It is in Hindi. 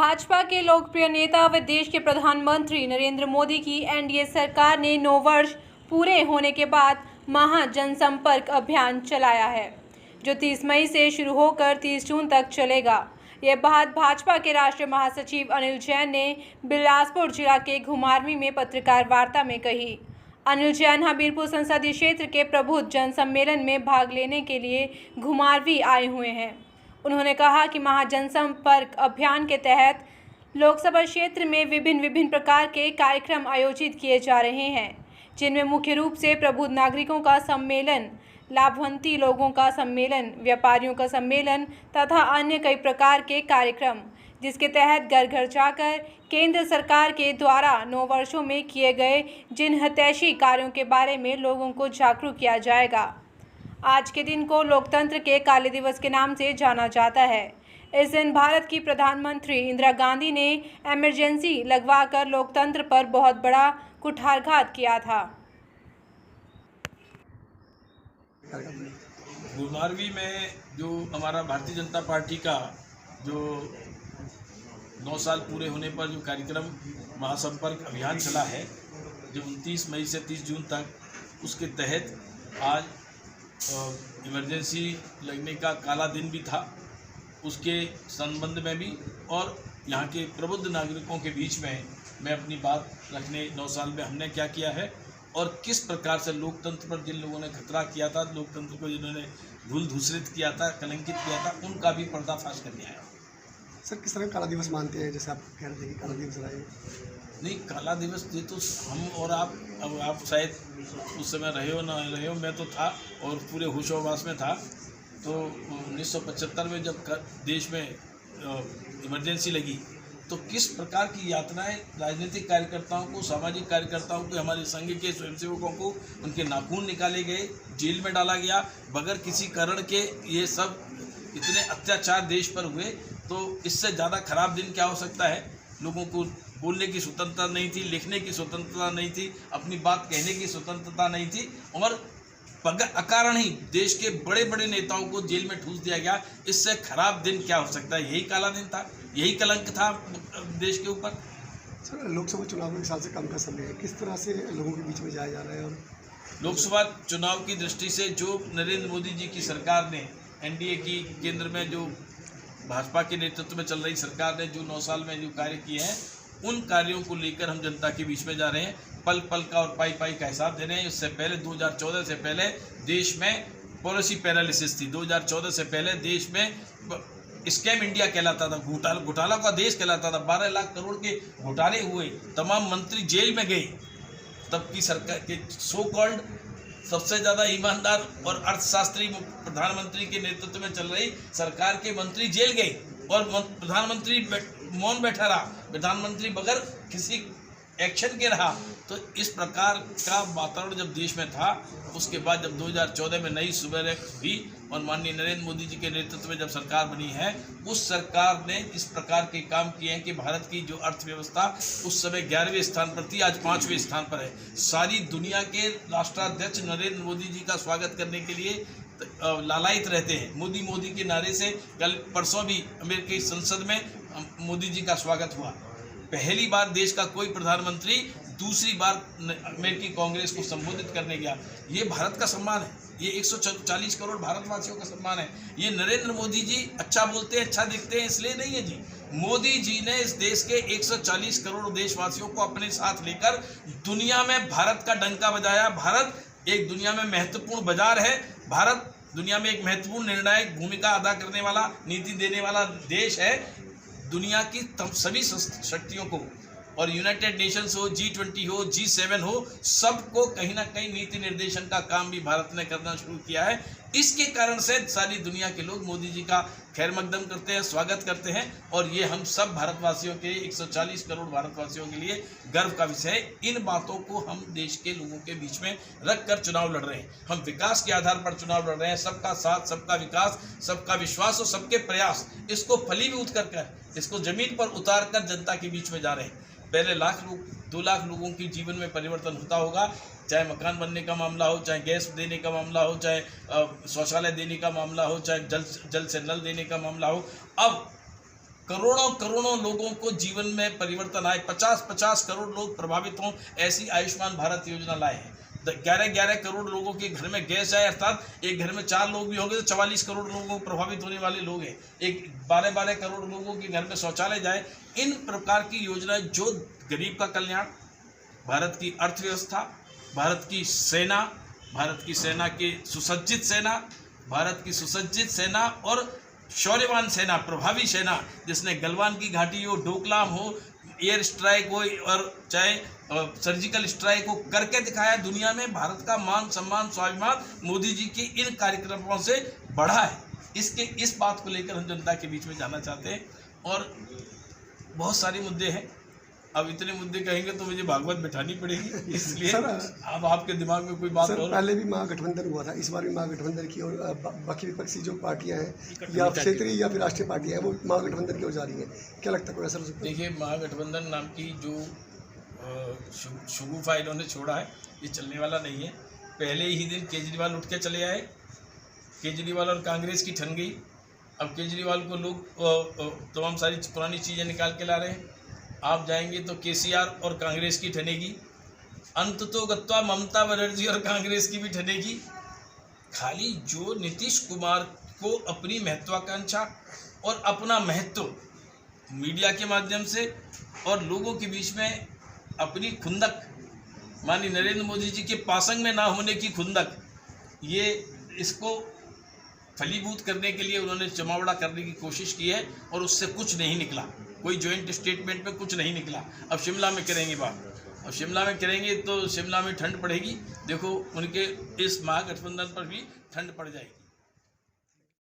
भाजपा के लोकप्रिय नेता व देश के प्रधानमंत्री नरेंद्र मोदी की एनडीए सरकार ने 9 वर्ष पूरे होने के बाद महा जनसंपर्क अभियान चलाया है, जो 30 मई से शुरू होकर 30 जून तक चलेगा। ये बात भाजपा के राष्ट्रीय महासचिव अनिल जैन ने बिलासपुर जिला के घुमारवीं में पत्रकार वार्ता में कही। अनिल जैन हमीरपुर संसदीय क्षेत्र के प्रबुद्ध जन सम्मेलन में भाग लेने के लिए घुमारवीं आए हुए हैं। उन्होंने कहा कि महाजनसंपर्क अभियान के तहत लोकसभा क्षेत्र में विभिन्न प्रकार के कार्यक्रम आयोजित किए जा रहे हैं, जिनमें मुख्य रूप से प्रबुद्ध नागरिकों का सम्मेलन, लाभार्थी लोगों का सम्मेलन, व्यापारियों का सम्मेलन तथा अन्य कई प्रकार के कार्यक्रम, जिसके तहत घर घर जाकर केंद्र सरकार के द्वारा 9 वर्षों में किए गए जिन हितैषी कार्यों के बारे में लोगों को जागरूक किया जाएगा। आज के दिन को लोकतंत्र के काले दिवस के नाम से जाना जाता है। इस दिन भारत की प्रधानमंत्री इंदिरा गांधी ने इमरजेंसी लगवाकर लोकतंत्र पर बहुत बड़ा कुठारघात किया था। घुमारवीं में जो हमारा भारतीय जनता पार्टी का जो 9 साल पूरे होने पर जो कार्यक्रम महासंपर्क अभियान चला है, जो 29 मई से 30 जून तक, उसके तहत आज इमरजेंसी लगने का काला दिन भी था। उसके संबंध में भी और यहाँ के प्रबुद्ध नागरिकों के बीच में मैं अपनी बात रखने 9 साल में हमने क्या किया है और किस प्रकार से लोकतंत्र पर जिन लोगों ने खतरा किया था, लोकतंत्र को जिन्होंने धूल धूसरित किया था, कलंकित किया था, उनका भी पर्दाफाश करने आया। सर, किस तरह काला दिवस मानते हैं? जैसे आप कह रहे थे कि काला दिवस रहा है। नहीं, काला दिवस ये तो हम और आप शायद उस समय रहे हो ना रहे हो, मैं तो था और पूरे होशोहवास में था। तो 1975 में जब देश में इमरजेंसी लगी तो किस प्रकार की यातनाएं राजनीतिक कार्यकर्ताओं को, सामाजिक कार्यकर्ताओं को, हमारे संघ के स्वयंसेवकों को उनके नाखून निकाले गए, जेल में डाला गया बगैर किसी कारण के। ये सब इतने अत्याचार देश पर हुए, तो इससे ज़्यादा खराब दिन क्या हो सकता है? लोगों को बोलने की स्वतंत्रता नहीं थी, लिखने की स्वतंत्रता नहीं थी, अपनी बात कहने की स्वतंत्रता नहीं थी और अकारण ही देश के बड़े बड़े नेताओं को जेल में ठूस दिया गया। इससे खराब दिन क्या हो सकता है? यही काला दिन था, यही कलंक था देश के ऊपर। सर, लोकसभा चुनाव में 1 साल से कम का समय है, किस तरह से लोगों के बीच में जाया जा रहा है? और लोकसभा चुनाव की दृष्टि से जो नरेंद्र मोदी जी की सरकार ने, एनडीए की केंद्र में जो भाजपा के नेतृत्व में चल रही सरकार ने जो 9 साल में जो कार्य किए हैं, उन कार्यों को लेकर हम जनता के बीच में जा रहे हैं। पल पल का और पाई पाई का हिसाब दे रहे हैं। इससे पहले 2014 से पहले देश में पॉलिसी पैरालिसिस थी। 2014 से पहले देश में स्कैम इंडिया कहलाता था, घोटाला का देश कहलाता था। 12 लाख करोड़ के घोटाले हुए, तमाम मंत्री जेल में गए। तब की सरकार के सो कॉल्ड सबसे ज़्यादा ईमानदार और अर्थशास्त्री प्रधानमंत्री के नेतृत्व में चल रही सरकार के मंत्री जेल गए और प्रधानमंत्री मौन बैठा रहा, प्रधानमंत्री बगैर किसी एक्शन के रहा। तो इस प्रकार का वातावरण जब देश में था, उसके बाद जब 2014 में नई सुबह हुई और माननीय नरेंद्र मोदी जी के नेतृत्व में जब सरकार बनी है, उस सरकार ने इस प्रकार के काम किए हैं कि भारत की जो अर्थव्यवस्था उस समय 11वें स्थान पर थी, आज 5वें स्थान पर है। सारी दुनिया के राष्ट्राध्यक्ष नरेंद्र मोदी जी का स्वागत करने के लिए लालायित रहते हैं। मोदी मोदी के नारे से कल परसों भी अमेरिकी संसद में मोदी जी का स्वागत हुआ। पहली बार देश का कोई प्रधानमंत्री दूसरी बार अमेरिकी कांग्रेस को संबोधित करने गया। ये भारत का सम्मान है, ये 140 करोड़ भारतवासियों का सम्मान है। ये नरेंद्र मोदी जी अच्छा बोलते हैं, अच्छा दिखते हैं इसलिए नहीं है जी। मोदी जी ने इस देश के 140 करोड़ देशवासियों को अपने साथ लेकर दुनिया में भारत का डंका बजाया। भारत एक दुनिया में महत्वपूर्ण बाजार है, भारत दुनिया में एक महत्वपूर्ण निर्णायक भूमिका अदा करने वाला, नीति देने वाला देश है। दुनिया की सभी शक्तियों को, और यूनाइटेड नेशंस हो, G20 हो, G7 हो, सबको कहीं ना कहीं नीति निर्देशन का काम भी भारत ने करना शुरू किया है। इसके कारण से सारी दुनिया के लोग मोदी जी का खैर मकदम करते हैं, स्वागत करते हैं और ये हम सब भारतवासियों के 140 करोड़ भारतवासियों के लिए गर्व का विषय है। इन बातों को हम देश के लोगों के बीच में रख कर चुनाव लड़ रहे हैं। हम विकास के आधार पर चुनाव लड़ रहे हैं। सबका साथ, सबका विकास, सबका विश्वास और सबके प्रयास, इसको फलीभूत कर इसको जमीन पर उतार कर जनता के बीच में जा रहे हैं। पहले 2 लाख लोगों की जीवन में परिवर्तन होता होगा, चाहे मकान बनने का मामला हो, चाहे गैस देने का मामला हो, चाहे शौचालय देने का मामला हो, चाहे जल से नल देने का मामला हो। अब करोड़ों करोड़ों लोगों को जीवन में परिवर्तन आए, 50-50 करोड़ लोग प्रभावित हों, ऐसी आयुष्मान भारत योजना लाए हैं। 11-11 करोड़ लोगों के घर में गैस आए, अर्थात एक घर में 4 लोग भी होंगे तो 44 करोड़ लोगों को प्रभावित होने वाले लोग हैं। एक 12-12 करोड़ लोगों के घर में शौचालय जाए। इन प्रकार की योजनाएं जो गरीब का कल्याण, भारत की अर्थव्यवस्था, भारत की सेना, भारत की सेना की सुसज्जित सेना, भारत की सुसज्जित सेना और शौर्यवान सेना, प्रभावी सेना, जिसने गलवान की घाटी हो, डोकलाम हो, एयर स्ट्राइक हो और चाहे सर्जिकल स्ट्राइक को करके दिखाया। दुनिया में भारत का मान सम्मान स्वाभिमान मोदी जी के इन कार्यक्रमों से बढ़ा है। इस बात को लेकर हम जनता के बीच में जाना चाहते हैं। और बहुत सारे मुद्दे हैं, अब इतने मुद्दे कहेंगे तो मुझे भागवत बिठानी पड़ेगी, इसलिए सर, अब आपके दिमाग में कोई बात सर, और पहले भी महागठबंधन हुआ था, इस बार भी महागठबंधन की और बाकी विपक्षी जो पार्टियां हैं या क्षेत्रीय या फिर राष्ट्रीय पार्टियां हैं वो महागठबंधन की ओर जा रही हैं, क्या लगता है कोई असर हो सकता है? देखिए, महागठबंधन नाम की जो शगुफा इन्होंने छोड़ा है, ये चलने वाला नहीं है। पहले ही दिन केजरीवाल उठ के चले आए, केजरीवाल और कांग्रेस की ठन गई। अब केजरीवाल को लोग तमाम सारी पुरानी चीज़ें निकाल के ला रहे हैं। आप जाएंगे तो केसीआर और कांग्रेस की ठनेगी, अंत तो गत्वा ममता बनर्जी और कांग्रेस की भी ठनेगी। खाली जो नीतीश कुमार को अपनी महत्वाकांक्षा और अपना महत्व मीडिया के माध्यम से और लोगों के बीच में अपनी खुंदक, माननीय नरेंद्र मोदी जी के पासंग में ना होने की खुंदक, ये इसको फलीभूत करने के लिए उन्होंने जमावड़ा करने की कोशिश की है और उससे कुछ नहीं निकला। कोई जॉइंट स्टेटमेंट में कुछ नहीं निकला। अब शिमला में करेंगे बात, अब शिमला में करेंगे तो शिमला में ठंड पड़ेगी। देखो, उनके इस महागठबंधन पर भी ठंड पड़ जाएगी।